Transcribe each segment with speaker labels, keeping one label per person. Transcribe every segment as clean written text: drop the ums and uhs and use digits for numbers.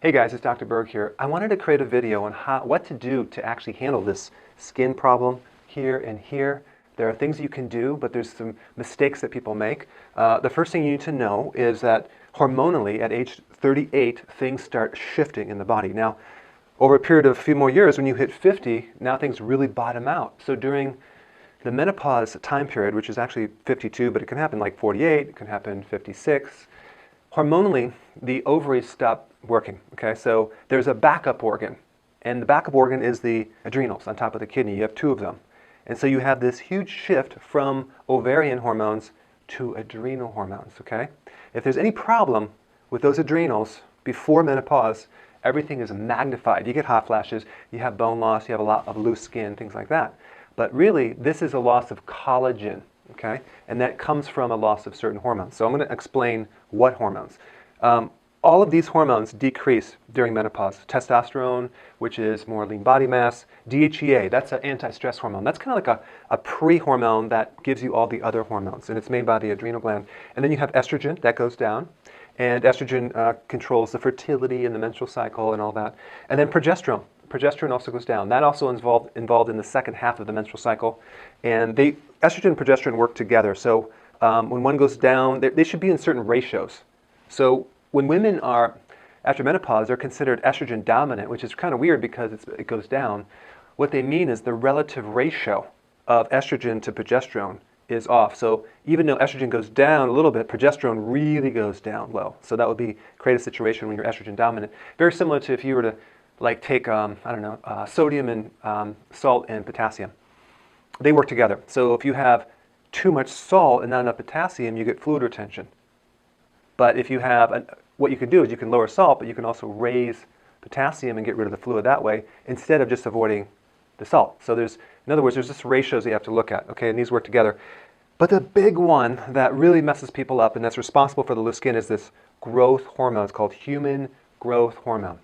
Speaker 1: Hey guys, it's Dr. Berg here. I wanted to create a video on what to do to actually handle this skin problem here and here. There are things you can do, but there's some mistakes that people make. The first thing you need to know is that hormonally at age 38, things start shifting in the body. Now, over a period of a few more years, when you hit 50, now things really bottom out. So during the menopause time period, which is actually 52, but it can happen like 48, it can happen 56, hormonally, the ovaries stop working, okay? So there's a backup organ, and the backup organ is the adrenals on top of the kidney. You have two of them. And so you have this huge shift from ovarian hormones to adrenal hormones, okay? If there's any problem with those adrenals before menopause, everything is magnified. You get hot flashes, you have bone loss, you have a lot of loose skin, things like that. But really, this is a loss of collagen, okay? And that comes from a loss of certain hormones. So I'm going to explain what hormones. All of these hormones decrease during menopause. Testosterone, which is more lean body mass. DHEA, that's an anti-stress hormone. That's kind of like a pre-hormone that gives you all the other hormones, and it's made by the adrenal gland. And then you have estrogen, that goes down. And estrogen controls the fertility and the menstrual cycle and all that. And then progesterone. Progesterone also goes down. That also is involved in the second half of the menstrual cycle. And estrogen and progesterone work together. So when one goes down, they should be in certain ratios. So when women are after menopause, they're considered estrogen dominant, which is kind of weird because it goes down. What they mean is the relative ratio of estrogen to progesterone is off. So even though estrogen goes down a little bit, progesterone really goes down low. So that would create a situation when you're estrogen dominant. Very similar to if you were to take sodium and salt and potassium. They work together. So if you have too much salt and not enough potassium, you get fluid retention. But if you have, what you can do is you can lower salt, but you can also raise potassium and get rid of the fluid that way instead of just avoiding the salt. So in other words, there's just ratios that you have to look at, okay, and these work together. But the big one that really messes people up and that's responsible for the loose skin is this growth hormone. It's called human growth hormone.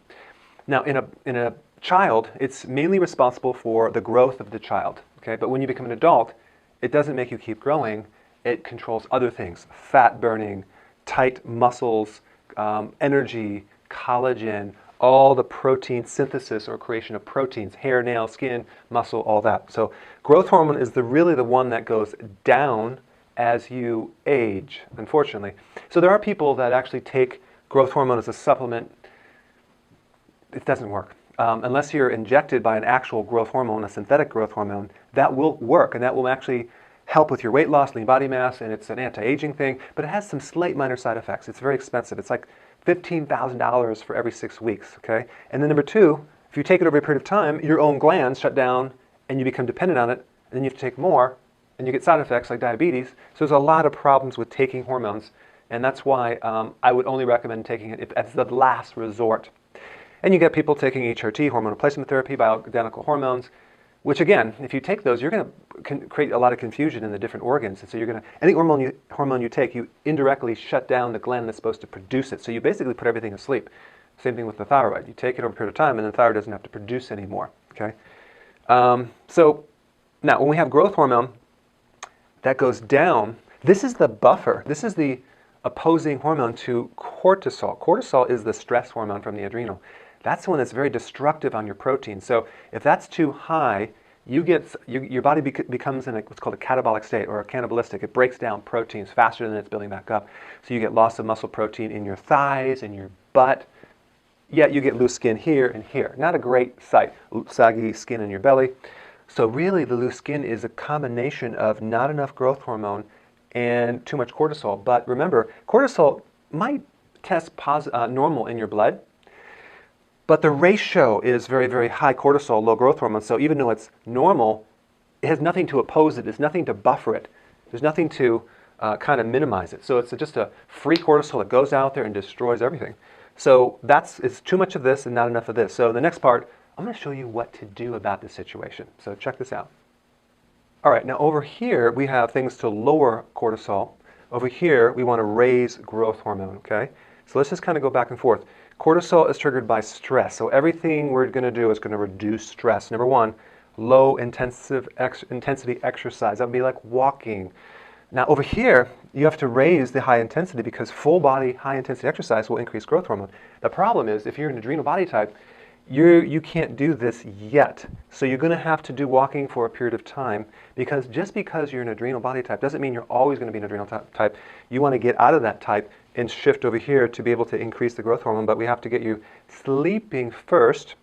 Speaker 1: Now, in a child, it's mainly responsible for the growth of the child, okay? But when you become an adult, it doesn't make you keep growing. It controls other things, fat burning, tight muscles, energy, collagen, all the protein synthesis or creation of proteins, hair, nail, skin, muscle, all that. So growth hormone is really the one that goes down as you age, unfortunately. So there are people that actually take growth hormone as a supplement. It doesn't work. Unless you're injected by an actual growth hormone, a synthetic growth hormone, that will work, and that will actually help with your weight loss, lean body mass, and it's an anti-aging thing, but it has some slight minor side effects. It's very expensive. It's like $15,000 for every 6 weeks, okay? And then number two, if you take it over a period of time, your own glands shut down and you become dependent on it, and then you have to take more, and you get side effects like diabetes. So there's a lot of problems with taking hormones, and that's why I would only recommend taking it as the last resort. And you get people taking HRT, hormone replacement therapy, bioidentical hormones, which again, if you take those, you're going to create a lot of confusion in the different organs. And so any hormone you take, you indirectly shut down the gland that's supposed to produce it. So you basically put everything asleep. Same thing with the thyroid. You take it over a period of time, and then the thyroid doesn't have to produce anymore. Okay. So now, when we have growth hormone that goes down, this is the buffer. This is the opposing hormone to cortisol. Cortisol is the stress hormone from the adrenal. That's the one that's very destructive on your protein. So if that's too high, your body becomes in what's called a catabolic state or a cannibalistic. It breaks down proteins faster than it's building back up. So you get loss of muscle protein in your thighs, in your butt. Yet you get loose skin here and here. Not a great sight. Saggy skin in your belly. So really the loose skin is a combination of not enough growth hormone and too much cortisol. But remember, cortisol might test normal in your blood, but the ratio is very, very high cortisol, low growth hormone. So even though it's normal, it has nothing to oppose it. There's nothing to buffer it. There's nothing to kind of minimize it. So it's just a free cortisol that goes out there and destroys everything. So it's too much of this and not enough of this. So the next part, I'm going to show you what to do about this situation. So check this out. All right, now over here, we have things to lower cortisol. Over here, we want to raise growth hormone, okay? So let's just kind of go back and forth. Cortisol is triggered by stress. So everything we're going to do is going to reduce stress. Number one, low intensity exercise. That would be like walking. Now over here, you have to raise the high intensity because full body, high intensity exercise will increase growth hormone. The problem is if you're an adrenal body type, you can't do this yet. So you're going to have to do walking for a period of time because just because you're an adrenal body type doesn't mean you're always going to be an adrenal type. You want to get out of that type and shift over here to be able to increase the growth hormone, but we have to get you sleeping first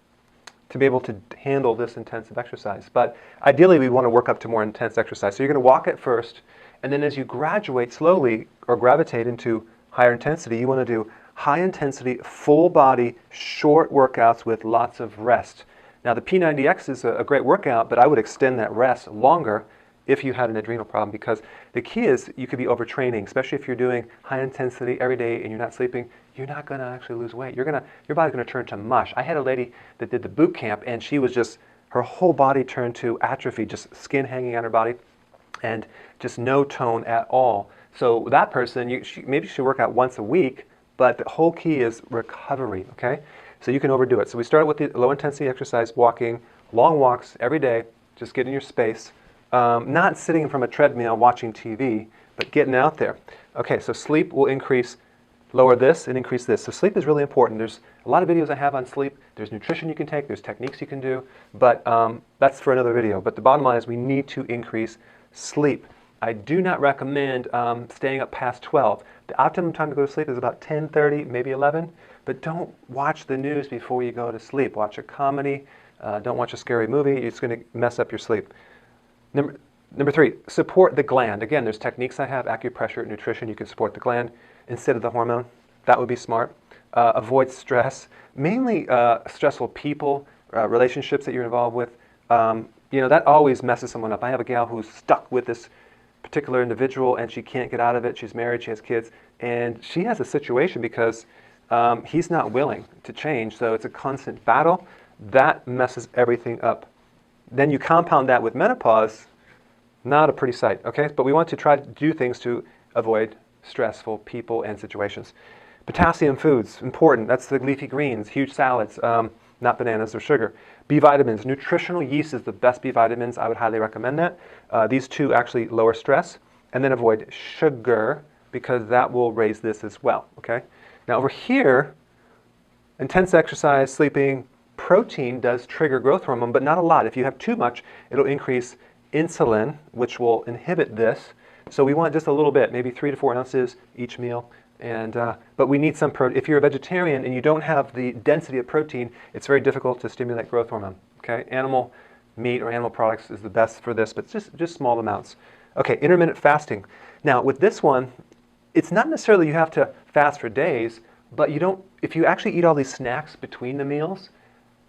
Speaker 1: to be able to handle this intensive exercise. But ideally we want to work up to more intense exercise. So you're going to walk at first, and then as you graduate slowly or gravitate into higher intensity, you want to do high intensity, full body, short workouts with lots of rest. Now the P90X is a great workout, but I would extend that rest longer if you had an adrenal problem, because the key is you could be overtraining, especially if you're doing high intensity every day and you're not sleeping. You're not going to actually lose weight. Your body's going to turn to mush. I had a lady that did the boot camp, and she was just, her whole body turned to atrophy, just skin hanging on her body and just no tone at all. So that person, maybe she should work out once a week, but the whole key is recovery, okay? So you can overdo it. So we start with the low intensity exercise, walking, long walks every day, just get in your space, not sitting from a treadmill watching TV, but getting out there. Okay, so sleep will increase, lower this and increase this. So sleep is really important. There's a lot of videos I have on sleep. There's nutrition you can take, there's techniques you can do, but that's for another video. But the bottom line is we need to increase sleep. I do not recommend staying up past 12. The optimum time to go to sleep is about 10:30, maybe 11, but don't watch the news before you go to sleep. Watch a comedy, don't watch a scary movie, it's going to mess up your sleep. Number 3, support the gland. Again, there's techniques I have, acupressure, nutrition, you can support the gland instead of the hormone. That would be smart. Avoid stress, mainly stressful people, relationships that you're involved with. That always messes someone up. I have a gal who's stuck with this particular individual and she can't get out of it. She's married, she has kids, and she has a situation because he's not willing to change, so it's a constant battle. That messes everything up. Then you compound that with menopause, not a pretty sight, okay? But we want to try to do things to avoid stressful people and situations. Potassium foods, important. That's the leafy greens, huge salads, not bananas or sugar. B vitamins, nutritional yeast is the best B vitamins. I would highly recommend that. These two actually lower stress. And then avoid sugar because that will raise this as well, okay? Now over here, intense exercise, sleeping, protein does trigger growth hormone, but not a lot. If you have too much, it'll increase insulin, which will inhibit this. So we want just a little bit, maybe 3 to 4 ounces each meal. But we need some protein. If you're a vegetarian and you don't have the density of protein, it's very difficult to stimulate growth hormone. Okay, animal meat or animal products is the best for this, but just small amounts. Okay, intermittent fasting. Now with this one, it's not necessarily you have to fast for days, but you don't. If you actually eat all these snacks between the meals,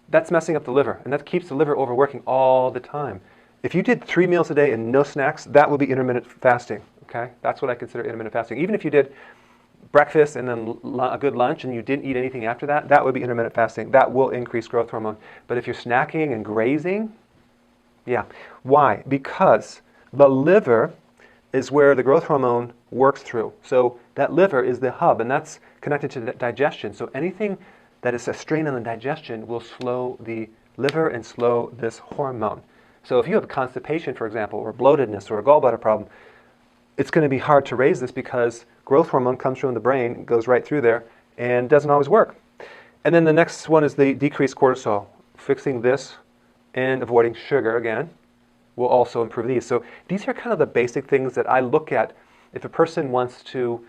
Speaker 1: that's messing up the liver, and that keeps the liver overworking all the time. If you did 3 meals a day and no snacks, that would be intermittent fasting. Okay, that's what I consider intermittent fasting. Even if you did breakfast and then a good lunch and you didn't eat anything after that, that would be intermittent fasting. That will increase growth hormone. But if you're snacking and grazing, yeah. Why? Because the liver is where the growth hormone works through. So that liver is the hub, and that's connected to digestion. So anything that is a strain on the digestion will slow the liver and slow this hormone. So if you have constipation, for example, or bloatedness or a gallbladder problem, it's going to be hard to raise this because growth hormone comes from the brain, goes right through there, and doesn't always work. And then the next one is the decreased cortisol. Fixing this and avoiding sugar, again, will also improve these. So these are kind of the basic things that I look at. If a person wants to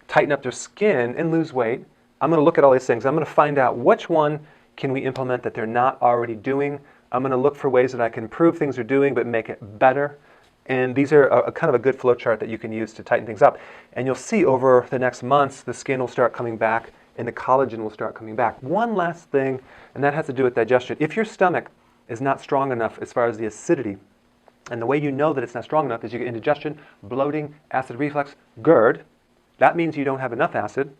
Speaker 1: tighten up their skin and lose weight, I'm going to look at all these things. I'm going to find out which one can we implement that they're not already doing. I'm going to look for ways that I can improve things they're doing but make it better. And these are a kind of a good flow chart that you can use to tighten things up. And you'll see over the next months, the skin will start coming back and the collagen will start coming back. One last thing, and that has to do with digestion. If your stomach is not strong enough as far as the acidity, and the way you know that it's not strong enough is you get indigestion, bloating, acid reflux, GERD. That means you don't have enough acid.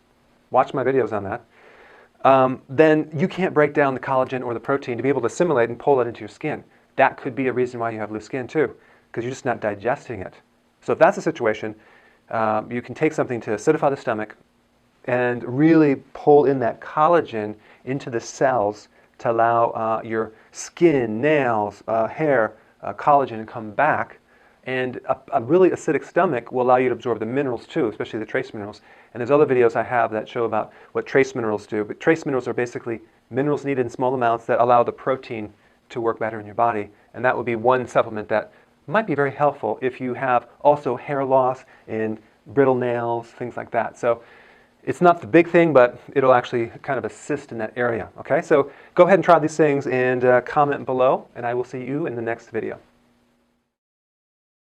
Speaker 1: Watch my videos on that. Then you can't break down the collagen or the protein to be able to assimilate and pull it into your skin. That could be a reason why you have loose skin too, because you're just not digesting it. So if that's the situation, you can take something to acidify the stomach and really pull in that collagen into the cells to allow your skin, nails, hair, collagen to come back. And a really acidic stomach will allow you to absorb the minerals too, especially the trace minerals. And there's other videos I have that show about what trace minerals do. But trace minerals are basically minerals needed in small amounts that allow the protein to work better in your body. And that would be one supplement that might be very helpful if you have also hair loss and brittle nails, things like that. So it's not the big thing, but it'll actually kind of assist in that area. Okay, so go ahead and try these things and comment below, and I will see you in the next video.